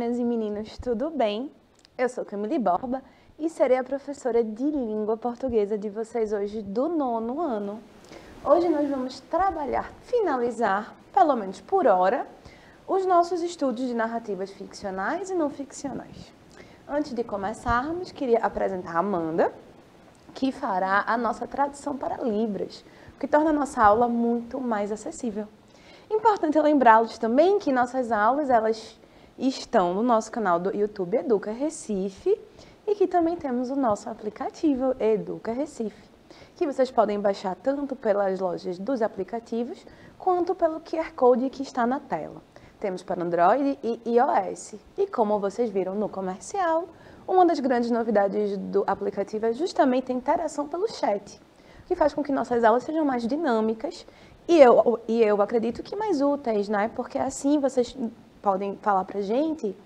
meninas e meninos, tudo bem? Eu sou Camille Borba e serei a professora de língua portuguesa de vocês hoje do 9º ano. Hoje nós vamos finalizar, pelo menos por hora, os nossos estudos de narrativas ficcionais e não ficcionais. Antes de começarmos, queria apresentar a Amanda, que fará a nossa tradução para Libras, o que torna a nossa aula muito mais acessível. Importante lembrá-los também que nossas aulas elas estão no nosso canal do YouTube Educa Recife e que também temos o nosso aplicativo Educa Recife, que vocês podem baixar tanto pelas lojas dos aplicativos quanto pelo QR Code que está na tela. Temos para Android e iOS. E como vocês viram no comercial, uma das grandes novidades do aplicativo é justamente a interação pelo chat, que faz com que nossas aulas sejam mais dinâmicas e eu acredito que mais úteis, né? Porque assim vocês podem falar para a gente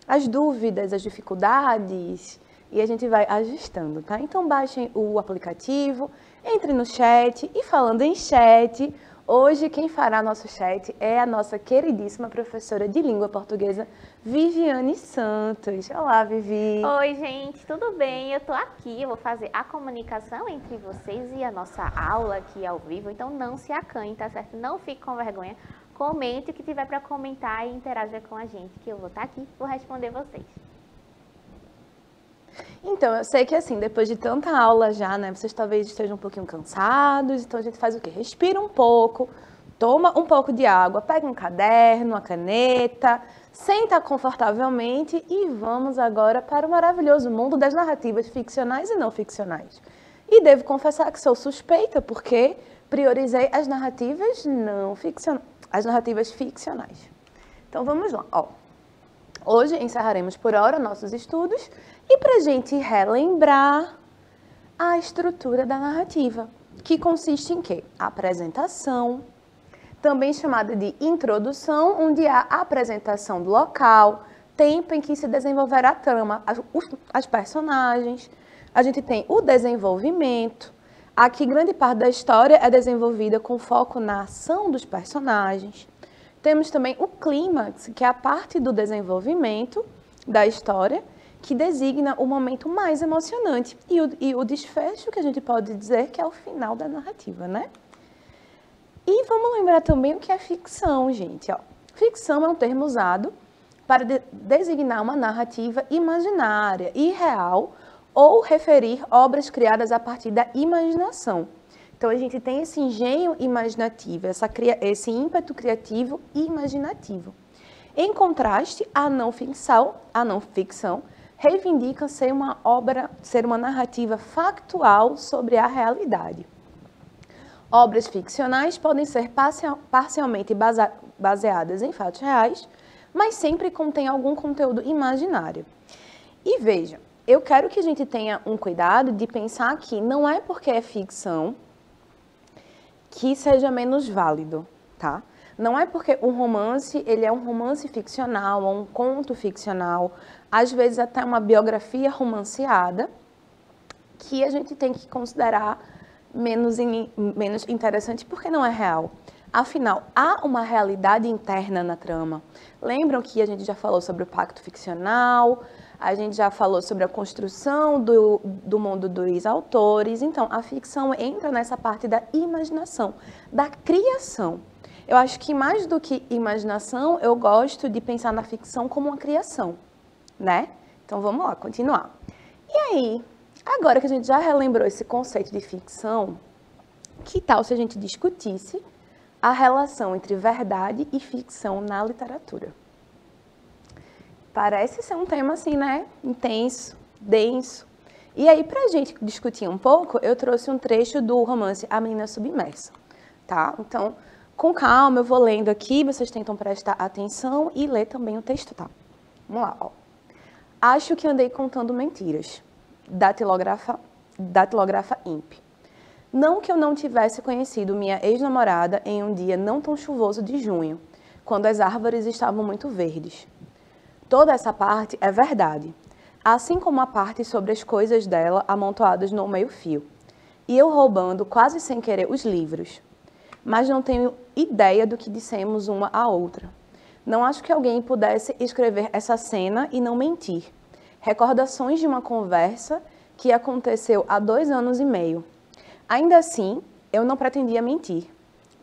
as dúvidas, as dificuldades e a gente vai ajustando, tá? Então baixem o aplicativo, entrem no chat e falando em chat, hoje quem fará nosso chat é a nossa queridíssima professora de língua portuguesa, Viviane Santos. Olá, Vivi! Oi, gente, tudo bem? Eu tô aqui, eu vou fazer a comunicação entre vocês e a nossa aula aqui ao vivo, então não se acanhe, tá certo? Não fique com vergonha, comente o que tiver para comentar e interaja com a gente, que eu vou estar aqui, vou responder vocês. Então, eu sei que assim, depois de tanta aula já, né, vocês talvez estejam um pouquinho cansados, então a gente faz o quê? Respira um pouco, toma um pouco de água, pega um caderno, uma caneta, senta confortavelmente e vamos agora para o maravilhoso mundo das narrativas ficcionais e não ficcionais. E devo confessar que sou suspeita porque priorizei as narrativas ficcionais. Então vamos lá, ó. Hoje encerraremos por hora nossos estudos e para a gente relembrar a estrutura da narrativa, que consiste em quê? Apresentação, também chamada de introdução, onde há a apresentação do local, tempo em que se desenvolverá a trama, as personagens. A gente tem o desenvolvimento. Aqui grande parte da história é desenvolvida com foco na ação dos personagens. Temos também o clímax, que é a parte do desenvolvimento da história, que designa o momento mais emocionante. E o desfecho, que a gente pode dizer que é o final da narrativa, né? E vamos lembrar também o que é ficção, gente. Ó. Ficção é um termo usado para designar uma narrativa imaginária, irreal, ou referir obras criadas a partir da imaginação. Então, a gente tem esse engenho imaginativo, esse ímpeto criativo e imaginativo. Em contraste, a não ficção reivindica ser uma narrativa factual sobre a realidade. Obras ficcionais podem ser parcialmente baseadas em fatos reais, mas sempre contêm algum conteúdo imaginário. E veja, eu quero que a gente tenha um cuidado de pensar que não é porque é ficção que seja menos válido, tá? Não é porque um romance, ele é um romance ficcional, ou um conto ficcional, às vezes até uma biografia romanceada, que a gente tem que considerar menos interessante porque não é real. Afinal, há uma realidade interna na trama. Lembram que a gente já falou sobre o pacto ficcional, a gente já falou sobre a construção do mundo dos autores. Então, a ficção entra nessa parte da imaginação, da criação. Eu acho que mais do que imaginação, eu gosto de pensar na ficção como uma criação, né? Então, vamos lá, continuar. E aí, agora que a gente já relembrou esse conceito de ficção, que tal se a gente discutisse a relação entre verdade e ficção na literatura? Parece ser um tema assim, né? Intenso, denso. E aí, pra gente discutir um pouco, eu trouxe um trecho do romance A Menina Submersa, tá? Então, com calma, eu vou lendo aqui, vocês tentam prestar atenção e ler também o texto, tá? Vamos lá, ó. Acho que andei contando mentiras. Datilógrafa Imp. Não que eu não tivesse conhecido minha ex-namorada em um dia não tão chuvoso de junho, quando as árvores estavam muito verdes. Toda essa parte é verdade, assim como a parte sobre as coisas dela amontoadas no meio-fio. E eu roubando quase sem querer os livros. Mas não tenho ideia do que dissemos uma à outra. Não acho que alguém pudesse escrever essa cena e não mentir. Recordações de uma conversa que aconteceu há 2 anos e meio. Ainda assim, eu não pretendia mentir,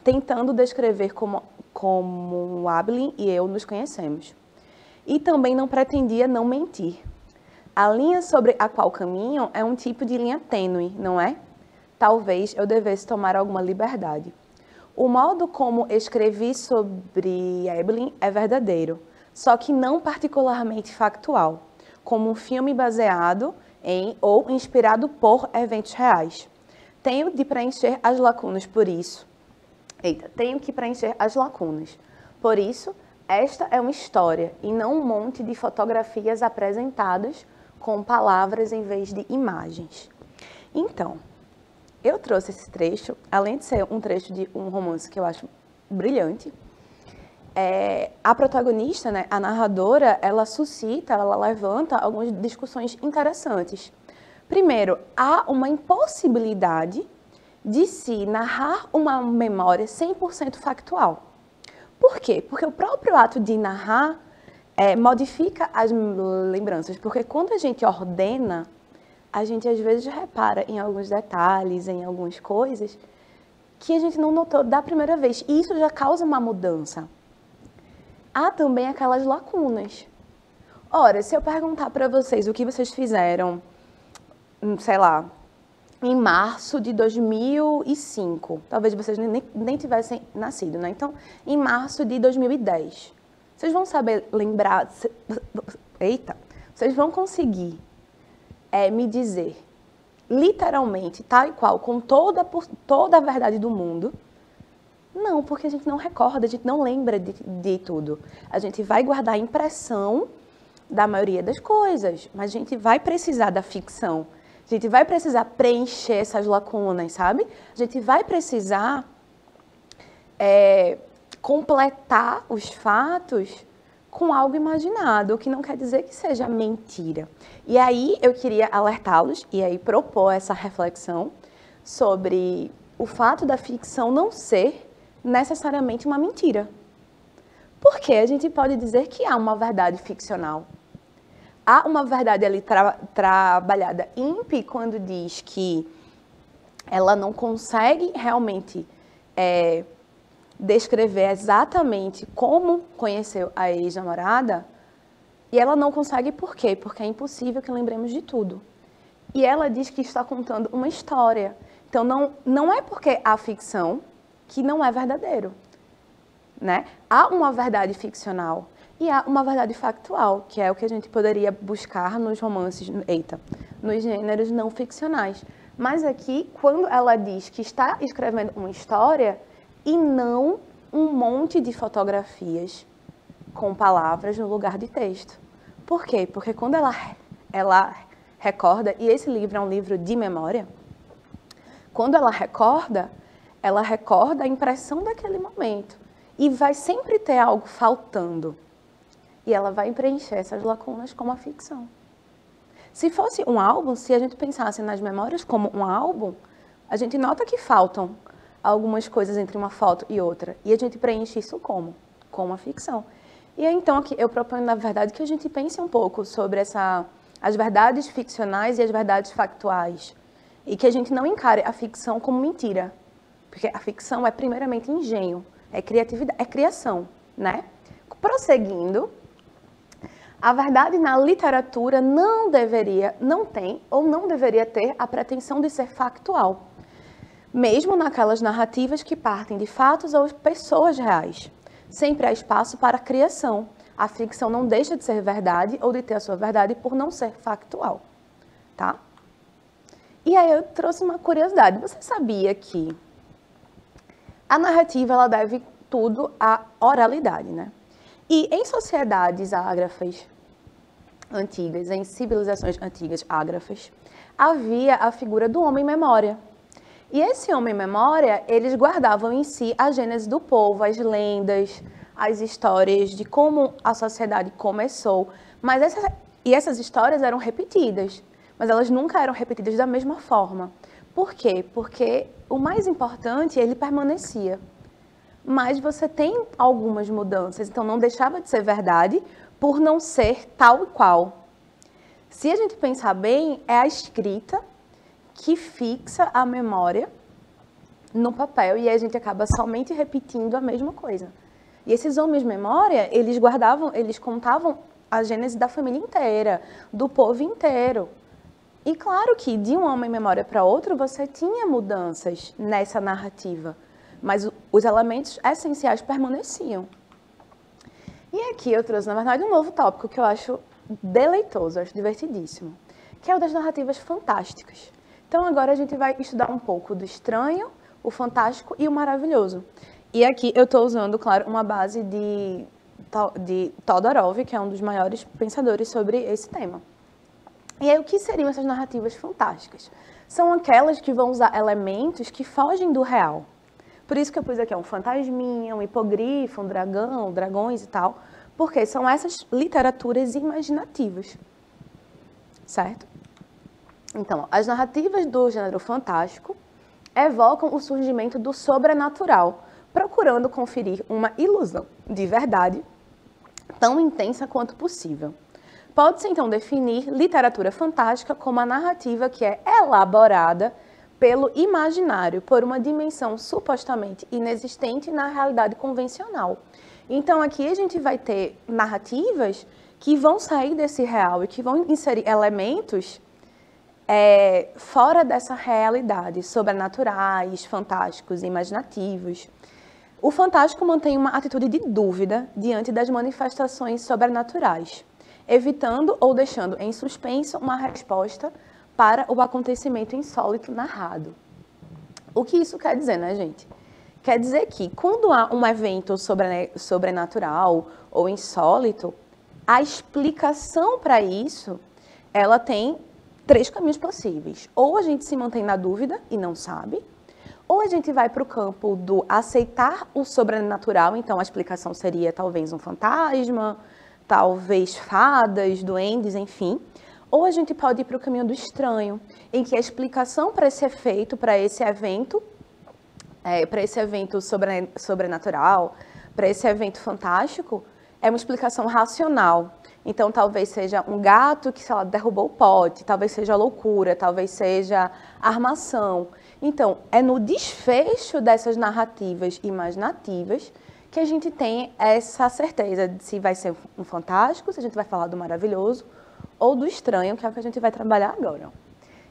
tentando descrever como Abilene e eu nos conhecemos. E também não pretendia não mentir. A linha sobre a qual caminham é um tipo de linha tênue, não é? Talvez eu devesse tomar alguma liberdade. O modo como escrevi sobre Abilene é verdadeiro, só que não particularmente factual, como um filme baseado em ou inspirado por eventos reais. Tenho que preencher as lacunas por isso. Por isso, esta é uma história e não um monte de fotografias apresentadas com palavras em vez de imagens. Então, eu trouxe esse trecho, além de ser um trecho de um romance que eu acho brilhante, a protagonista, né, a narradora, ela levanta algumas discussões interessantes. Primeiro, há uma impossibilidade de se narrar uma memória 100% factual. Por quê? Porque o próprio ato de narrar modifica as lembranças, porque quando a gente ordena, a gente às vezes repara em alguns detalhes, em algumas coisas, que a gente não notou da primeira vez, e isso já causa uma mudança. Há também aquelas lacunas. Ora, se eu perguntar para vocês o que vocês fizeram, sei lá, em março de 2005, talvez vocês nem tivessem nascido, né? Então, em março de 2010, vocês vão saber lembrar, vocês vão conseguir me dizer, literalmente, tal e qual, com toda a verdade do mundo? Não, porque a gente não recorda, a gente não lembra de tudo. A gente vai guardar a impressão da maioria das coisas, mas a gente vai precisar da ficção. A gente vai precisar preencher essas lacunas, sabe? A gente vai precisar completar os fatos com algo imaginado, o que não quer dizer que seja mentira. E aí eu queria alertá-los e aí propor essa reflexão sobre o fato da ficção não ser necessariamente uma mentira. Porque a gente pode dizer que há uma verdade ficcional. Há uma verdade ali trabalhada. Impe, quando diz que ela não consegue realmente descrever exatamente como conheceu a ex-namorada, e ela não consegue por quê? Porque é impossível que lembremos de tudo. E ela diz que está contando uma história. Então, não é porque há ficção que não é verdadeiro, né? Há uma verdade ficcional e há uma verdade factual, que é o que a gente poderia buscar nos romances, nos gêneros não ficcionais. Mas aqui, quando ela diz que está escrevendo uma história e não um monte de fotografias com palavras no lugar de texto. Por quê? Porque quando ela recorda, e esse livro é um livro de memória, quando ela recorda a impressão daquele momento. E vai sempre ter algo faltando. E ela vai preencher essas lacunas como a ficção. Se fosse um álbum, se a gente pensasse nas memórias como um álbum, a gente nota que faltam algumas coisas entre uma foto e outra. E a gente preenche isso como? Com a ficção. E então aqui eu proponho, na verdade, que a gente pense um pouco sobre as verdades ficcionais e as verdades factuais. E que a gente não encare a ficção como mentira. Porque a ficção é primeiramente engenho, é criatividade, é criação, né? Prosseguindo, a verdade na literatura não tem ou não deveria ter a pretensão de ser factual, mesmo naquelas narrativas que partem de fatos ou pessoas reais. Sempre há espaço para a criação. A ficção não deixa de ser verdade ou de ter a sua verdade por não ser factual, tá? E aí eu trouxe uma curiosidade. Você sabia que a narrativa, ela deve tudo à oralidade, né? E em sociedades ágrafas antigas, em civilizações antigas ágrafas, havia a figura do homem-memória. E esse homem-memória, eles guardavam em si a gênese do povo, as lendas, as histórias de como a sociedade começou. Mas essas histórias eram repetidas, mas elas nunca eram repetidas da mesma forma. Por quê? Porque o mais importante, ele permanecia. mas você tem algumas mudanças, então não deixava de ser verdade por não ser tal e qual. Se a gente pensar bem, é a escrita que fixa a memória no papel e a gente acaba somente repetindo a mesma coisa. E esses homens de memória, eles contavam a gênese da família inteira, do povo inteiro. E claro que de um homem memória para outro, você tinha mudanças nessa narrativa, mas os elementos essenciais permaneciam. E aqui eu trouxe, na verdade, um novo tópico que eu acho deleitoso, eu acho divertidíssimo, que é o das narrativas fantásticas. Então agora a gente vai estudar um pouco do estranho, o fantástico e o maravilhoso. E aqui eu estou usando, claro, uma base de Todorov, que é um dos maiores pensadores sobre esse tema. E aí, o que seriam essas narrativas fantásticas? São aquelas que vão usar elementos que fogem do real. Por isso que eu pus aqui um fantasminha, um hipogrifo, um dragão, dragões e tal, porque são essas literaturas imaginativas, certo? Então, as narrativas do gênero fantástico evocam o surgimento do sobrenatural, procurando conferir uma ilusão de verdade tão intensa quanto possível. Pode-se, então, definir literatura fantástica como a narrativa que é elaborada pelo imaginário, por uma dimensão supostamente inexistente na realidade convencional. Então, aqui a gente vai ter narrativas que vão sair desse real e que vão inserir elementos fora dessa realidade, sobrenaturais, fantásticos, imaginativos. O fantástico mantém uma atitude de dúvida diante das manifestações sobrenaturais, evitando ou deixando em suspenso uma resposta para o acontecimento insólito narrado. O que isso quer dizer, né, gente? Quer dizer que quando há um evento sobrenatural ou insólito, a explicação para isso, ela tem 3 caminhos possíveis. Ou a gente se mantém na dúvida e não sabe, ou a gente vai para o campo do aceitar o sobrenatural, então a explicação seria talvez um fantasma, talvez fadas, duendes, enfim. Ou a gente pode ir para o caminho do estranho, em que a explicação para esse efeito, para esse evento sobrenatural, para esse evento fantástico, é uma explicação racional. Então, talvez seja um gato que, sei lá, derrubou o pote, talvez seja loucura, talvez seja armação. Então, é no desfecho dessas narrativas imaginativas que a gente tem essa certeza de se vai ser um fantástico, se a gente vai falar do maravilhoso, ou do estranho, que é o que a gente vai trabalhar agora.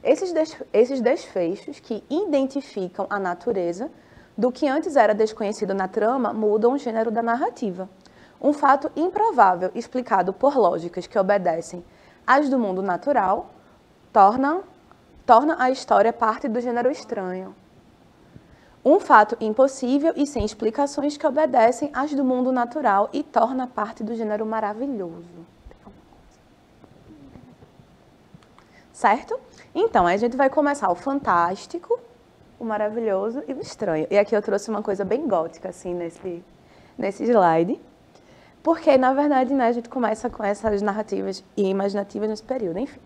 Esses desfechos que identificam a natureza do que antes era desconhecido na trama mudam o gênero da narrativa. Um fato improvável, explicado por lógicas que obedecem às do mundo natural, torna a história parte do gênero estranho. Um fato impossível e sem explicações que obedecem às do mundo natural e torna parte do gênero maravilhoso. Certo? Então, a gente vai começar o fantástico, o maravilhoso e o estranho. E aqui eu trouxe uma coisa bem gótica, assim, nesse slide. Porque, na verdade, né, a gente começa com essas narrativas e imaginativas nesse período, enfim.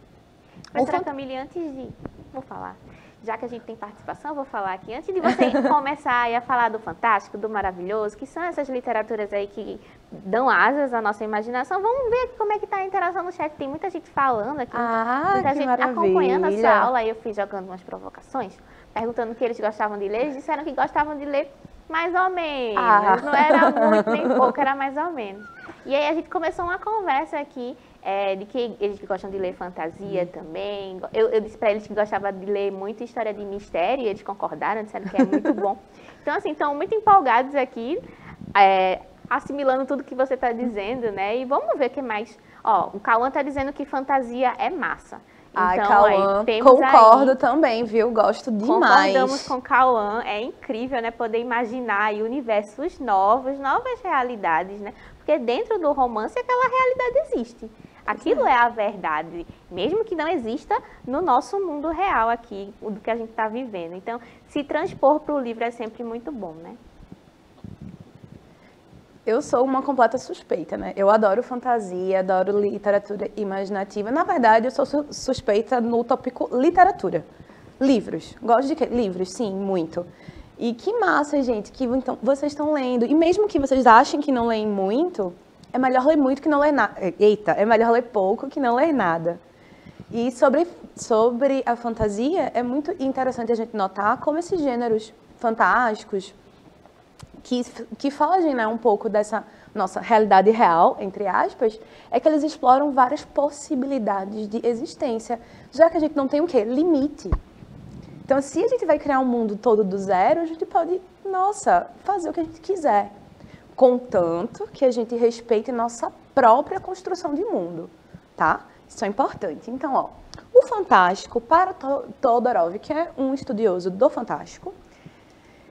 Mas será, Camille, antes de... Vou falar. Já que a gente tem participação, vou falar aqui. Antes de você começar a falar do fantástico, do maravilhoso, que são essas literaturas aí que dão asas à nossa imaginação, vamos ver como é que está a interação no chat. Tem muita gente falando aqui, muita gente acompanhando a sua aula. Aí eu fui jogando umas provocações, perguntando o que eles gostavam de ler. Eles disseram que gostavam de ler mais ou menos. Não era muito nem pouco, era mais ou menos. E aí a gente começou uma conversa aqui de que eles gostam de ler fantasia também. Eu disse para eles que gostava de ler muito história de mistério e eles concordaram, disseram que é muito bom. Então, assim, estão muito empolgados aqui, assimilando tudo que você está dizendo, né? E vamos ver o que mais. Ó, o Cauã está dizendo que fantasia é massa. Ai, então, Cauã, concordo também, viu? Gosto demais. Concordamos com Cauã, é incrível, né? Poder imaginar aí universos novos, novas realidades, né? Porque dentro do romance aquela realidade existe. Aquilo é a verdade, mesmo que não exista no nosso mundo real aqui, do que a gente está vivendo. Então, se transpor para o livro é sempre muito bom, né? Eu sou uma completa suspeita, né? Eu adoro fantasia, adoro literatura imaginativa. Na verdade, eu sou suspeita no tópico literatura. Livros. Gosto de quê? Livros, sim, muito. E que massa, gente, que então, vocês estão lendo. E mesmo que vocês achem que não leem muito, é melhor ler muito que não ler nada. Eita, é melhor ler pouco que não ler nada. E sobre a fantasia, é muito interessante a gente notar como esses gêneros fantásticos, que fogem, né, um pouco dessa nossa realidade real, entre aspas, é que eles exploram várias possibilidades de existência, já que a gente não tem o quê? Limite. Então, se a gente vai criar um mundo todo do zero, a gente pode, nossa, fazer o que a gente quiser, contanto que a gente respeite nossa própria construção de mundo, tá? Isso é importante. Então, ó, o fantástico, para Todorov, que é um estudioso do fantástico,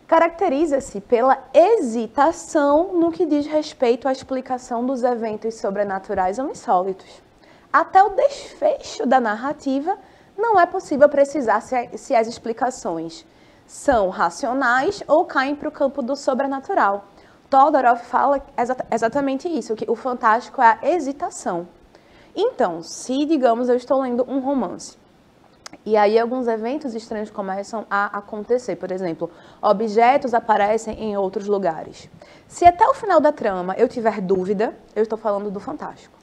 caracteriza-se pela hesitação no que diz respeito à explicação dos eventos sobrenaturais ou insólitos. Até o desfecho da narrativa, não é possível precisar se as explicações são racionais ou caem para o campo do sobrenatural. Todorov fala exatamente isso, que o fantástico é a hesitação. Então, se, digamos, eu estou lendo um romance, e aí alguns eventos estranhos começam a acontecer, por exemplo, objetos aparecem em outros lugares. Se até o final da trama eu tiver dúvida, eu estou falando do fantástico,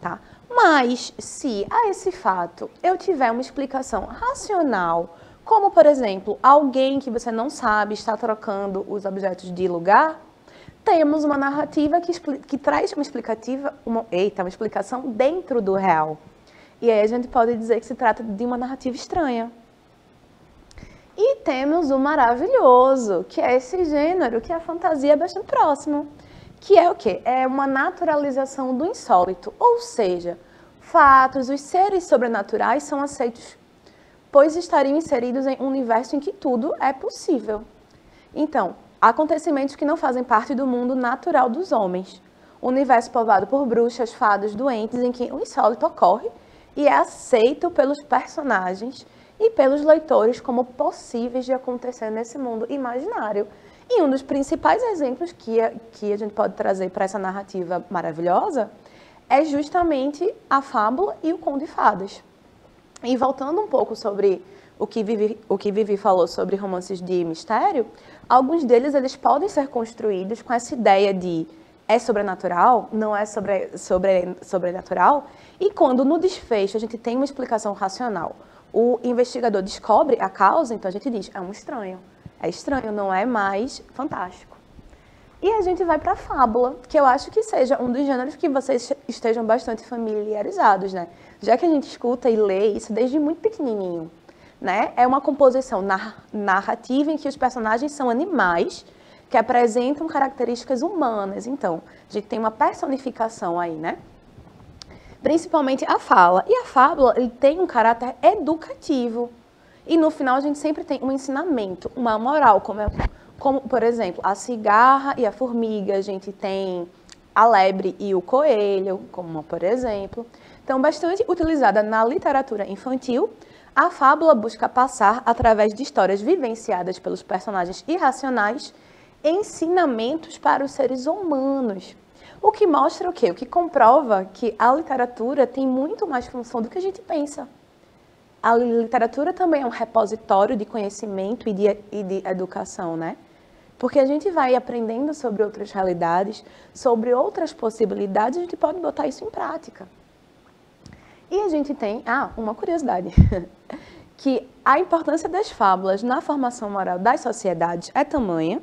tá? Mas se a esse fato eu tiver uma explicação racional, como, por exemplo, alguém que você não sabe está trocando os objetos de lugar, temos uma narrativa que traz uma explicação dentro do real. E aí a gente pode dizer que se trata de uma narrativa estranha. E temos o maravilhoso, que é esse gênero que a fantasia é bastante próximo. Que é o quê? É uma naturalização do insólito. Ou seja, fatos, os seres sobrenaturais são aceitos, pois estariam inseridos em um universo em que tudo é possível. Então, acontecimentos que não fazem parte do mundo natural dos homens. Um universo povoado por bruxas, fados, doentes, em que o insólito ocorre e é aceito pelos personagens e pelos leitores como possíveis de acontecer nesse mundo imaginário. E um dos principais exemplos que a gente pode trazer para essa narrativa maravilhosa é justamente a fábula e o conto de fadas. E voltando um pouco sobre o que Vivi falou sobre romances de mistério, alguns deles eles podem ser construídos com essa ideia de é sobrenatural, não é sobrenatural, e quando no desfecho a gente tem uma explicação racional, o investigador descobre a causa, então a gente diz, é um estranho. É estranho, não é mais fantástico. E a gente vai para a fábula, que eu acho que seja um dos gêneros que vocês estejam bastante familiarizados, né? Já que a gente escuta e lê isso desde muito pequenininho, né? É uma composição narrativa em que os personagens são animais que apresentam características humanas. Então, a gente tem uma personificação aí, né? Principalmente a fala. E a fábula, ele tem um caráter educativo. E no final a gente sempre tem um ensinamento, uma moral, como por exemplo, a cigarra e a formiga, a gente tem a lebre e o coelho, como por exemplo. Então, bastante utilizada na literatura infantil, a fábula busca passar, através de histórias vivenciadas pelos personagens irracionais, ensinamentos para os seres humanos. O que mostra o quê? O que comprova que a literatura tem muito mais função do que a gente pensa. A literatura também é um repositório de conhecimento e de educação, né? Porque a gente vai aprendendo sobre outras realidades, sobre outras possibilidades, a gente pode botar isso em prática. E a gente tem, uma curiosidade, que a importância das fábulas na formação moral das sociedades é tamanha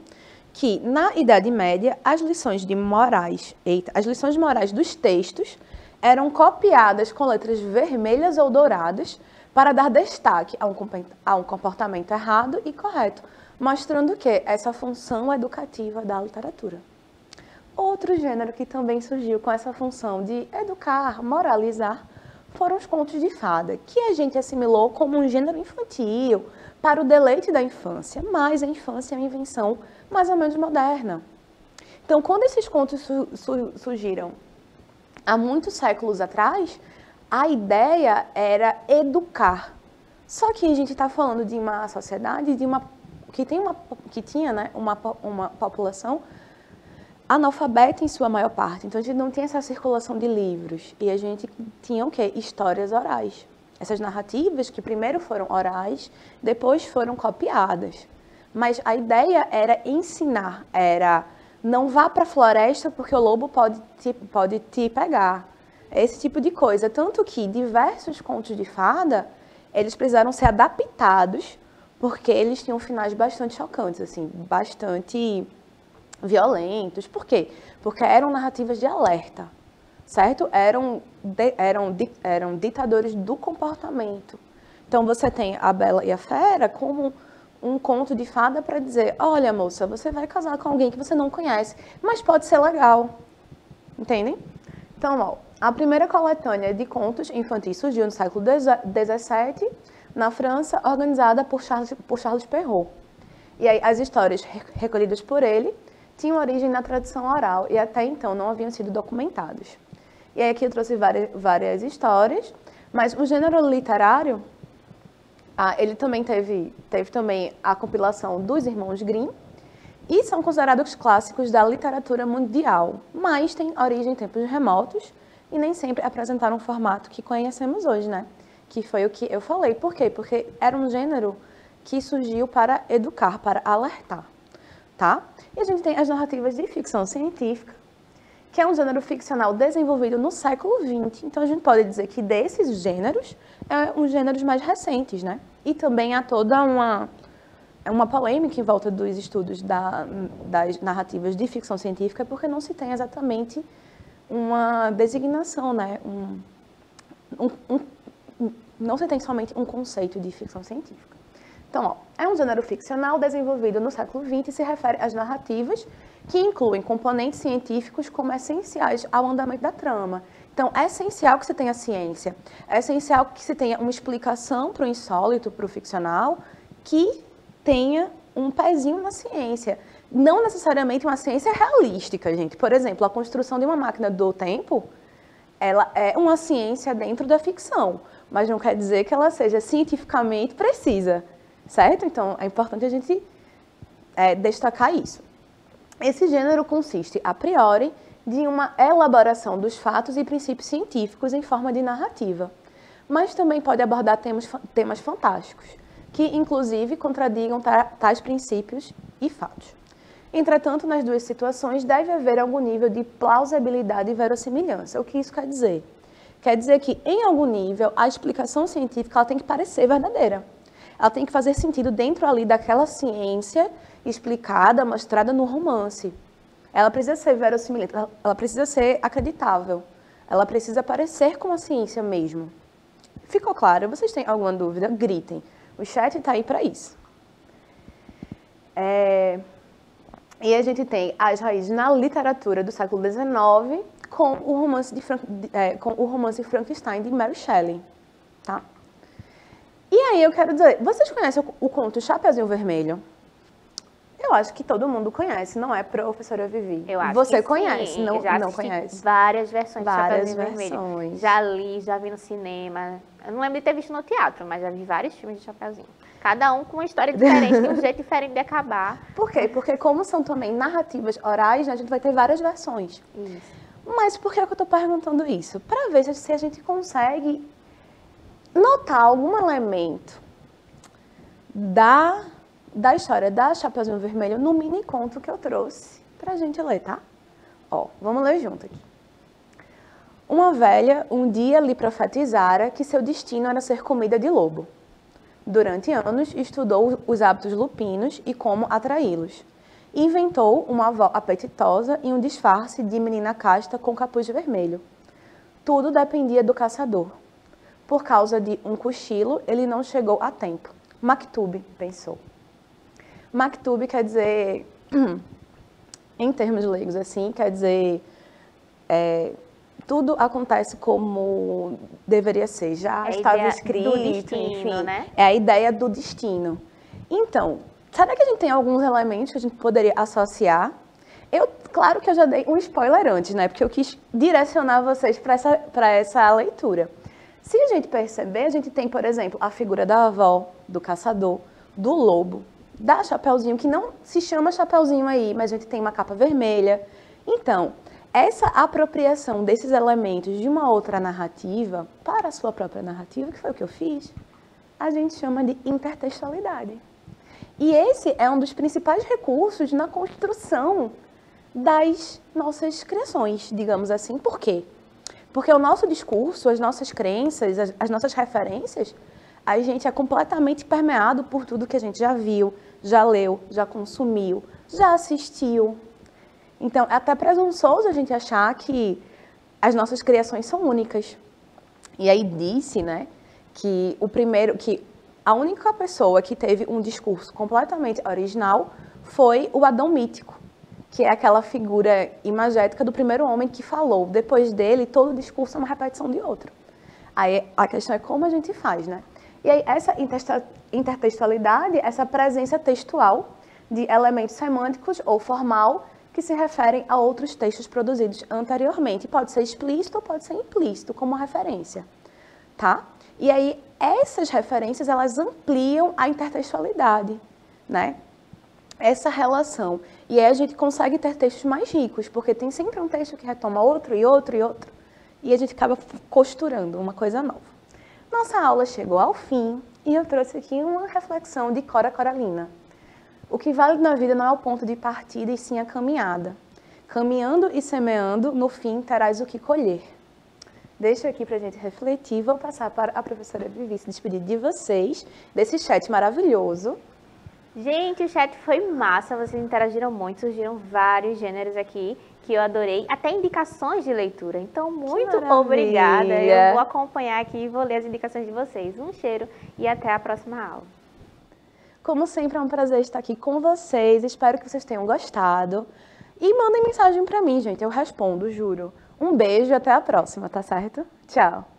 que, na Idade Média, as lições morais dos textos eram copiadas com letras vermelhas ou douradas para dar destaque a um comportamento errado e correto, mostrando que essa função educativa da literatura. Outro gênero que também surgiu com essa função de educar, moralizar, foram os contos de fada, que a gente assimilou como um gênero infantil, para o deleite da infância, mas a infância é uma invenção mais ou menos moderna. Então, quando esses contos surgiram há muitos séculos atrás, a ideia era educar. Só que a gente está falando de uma sociedade que tinha né, uma população analfabeta em sua maior parte. Então, a gente não tinha essa circulação de livros. E a gente tinha o quê? Histórias orais. Essas narrativas que primeiro foram orais, depois foram copiadas. Mas a ideia era ensinar, era não vá para a floresta porque o lobo pode te pegar. Esse tipo de coisa. Tanto que diversos contos de fada, eles precisaram ser adaptados porque eles tinham finais bastante chocantes, assim, bastante violentos. Por quê? Porque eram narrativas de alerta, certo? Eram ditadores do comportamento. Então, você tem a Bela e a Fera como um conto de fada para dizer, olha, moça, você vai casar com alguém que você não conhece, mas pode ser legal. Entendem? Então, ó, a primeira coletânea de contos infantis surgiu no século XVII, na França, organizada por Charles Perrault. E aí, as histórias recolhidas por ele tinham origem na tradição oral e até então não haviam sido documentadas. E aí aqui eu trouxe várias histórias, mas o gênero literário, ele também teve também a compilação dos Irmãos Grimm, e são considerados clássicos da literatura mundial, mas têm origem em tempos remotos e nem sempre apresentaram o formato que conhecemos hoje, né? Que foi o que eu falei. Por quê? Porque era um gênero que surgiu para educar, para alertar, tá? E a gente tem as narrativas de ficção científica, que é um gênero ficcional desenvolvido no século XX. Então, a gente pode dizer que desses gêneros, é um gêneros mais recentes, né? E também há toda uma polêmica em volta dos estudos das narrativas de ficção científica, porque não se tem exatamente uma designação, né? Não se tem somente um conceito de ficção científica. Então, ó, é um gênero ficcional desenvolvido no século XX e se refere às narrativas que incluem componentes científicos como essenciais ao andamento da trama. Então, é essencial que se tenha ciência, é essencial que se tenha uma explicação para o insólito, para o ficcional, que tenha um pezinho na ciência. Não necessariamente uma ciência realística, gente. Por exemplo, a construção de uma máquina do tempo, ela é uma ciência dentro da ficção, mas não quer dizer que ela seja cientificamente precisa, certo? Então, é importante a gente destacar isso. Esse gênero consiste, a priori, de uma elaboração dos fatos e princípios científicos em forma de narrativa, mas também pode abordar temas fantásticos, que inclusive contradigam tais princípios e fatos. Entretanto, nas duas situações deve haver algum nível de plausibilidade e verossimilhança. O que isso quer dizer? Quer dizer que, em algum nível, a explicação científica ela tem que parecer verdadeira. Ela tem que fazer sentido dentro ali daquela ciência explicada, mostrada no romance. Ela precisa ser verossímil, ela precisa ser acreditável. Ela precisa parecer com a ciência mesmo. Ficou claro? Vocês têm alguma dúvida? Gritem. O chat está aí para isso. E a gente tem as raízes na literatura do século XIX com o romance Frankenstein de Mary Shelley. Tá? E aí eu quero dizer, vocês conhecem o conto Chapeuzinho Vermelho? Eu acho que todo mundo conhece, não é, professora Vivi? Eu acho Você que conhece, sim. não, Eu já não assisti conhece? várias versões de Várias Chapeuzinho versões. Vermelho. Já li, já vi no cinema. Eu não lembro de ter visto no teatro, mas já vi vários filmes de Chapeuzinho. Cada um com uma história diferente, de um jeito diferente de acabar. Por quê? Porque como são também narrativas orais, né, a gente vai ter várias versões. Isso. Mas por que eu estou perguntando isso? Para ver se a gente consegue notar algum elemento da história da Chapeuzinho Vermelho no mini conto que eu trouxe pra gente ler, tá? Ó, vamos ler junto aqui. Uma velha um dia lhe profetizara que seu destino era ser comida de lobo. Durante anos, estudou os hábitos lupinos e como atraí-los. Inventou uma avó apetitosa e um disfarce de menina casta com capuz vermelho. Tudo dependia do caçador. Por causa de um cochilo, ele não chegou a tempo. Maktub, pensou. Maktub quer dizer, em termos leigos, assim, quer dizer, tudo acontece como deveria ser, já estava escrito, do destino, enfim, né? É a ideia do destino. Então, será que a gente tem alguns elementos que a gente poderia associar? Claro que eu já dei um spoiler antes, né? Porque eu quis direcionar vocês para essa leitura. Se a gente perceber, a gente tem, por exemplo, a figura da avó, do caçador, do lobo, da Chapeuzinho, que não se chama Chapeuzinho aí, mas a gente tem uma capa vermelha. Então, essa apropriação desses elementos de uma outra narrativa para a sua própria narrativa, que foi o que eu fiz, a gente chama de intertextualidade. E esse é um dos principais recursos na construção das nossas criações, digamos assim. Por quê? Porque o nosso discurso, as nossas crenças, as nossas referências, a gente é completamente permeado por tudo que a gente já viu, já leu, já consumiu, já assistiu. Então, é até presunçoso a gente achar que as nossas criações são únicas. E aí disse, né, que a única pessoa que teve um discurso completamente original foi o Adão mítico, que é aquela figura imagética do primeiro homem que falou. Depois dele, todo o discurso é uma repetição de outro. Aí a questão é como a gente faz, né? E aí essa intertextualidade, essa presença textual de elementos semânticos ou formal que se referem a outros textos produzidos anteriormente. Pode ser explícito ou pode ser implícito como referência, tá? E aí essas referências, elas ampliam a intertextualidade, né? Essa relação. E aí a gente consegue ter textos mais ricos, porque tem sempre um texto que retoma outro e outro e outro. E a gente acaba costurando uma coisa nova. Nossa aula chegou ao fim e eu trouxe aqui uma reflexão de Cora Coralina. O que vale na vida não é o ponto de partida e sim a caminhada. Caminhando e semeando, no fim terás o que colher. Deixo aqui para a gente refletir. Vou passar para a professora Vivi se despedir de vocês, desse chat maravilhoso. Gente, o chat foi massa, vocês interagiram muito, surgiram vários gêneros aqui que eu adorei, até indicações de leitura. Então, muito obrigada. Eu vou acompanhar aqui e vou ler as indicações de vocês. Um cheiro e até a próxima aula. Como sempre, é um prazer estar aqui com vocês. Espero que vocês tenham gostado. E mandem mensagem para mim, gente. Eu respondo, juro. Um beijo e até a próxima, tá certo? Tchau!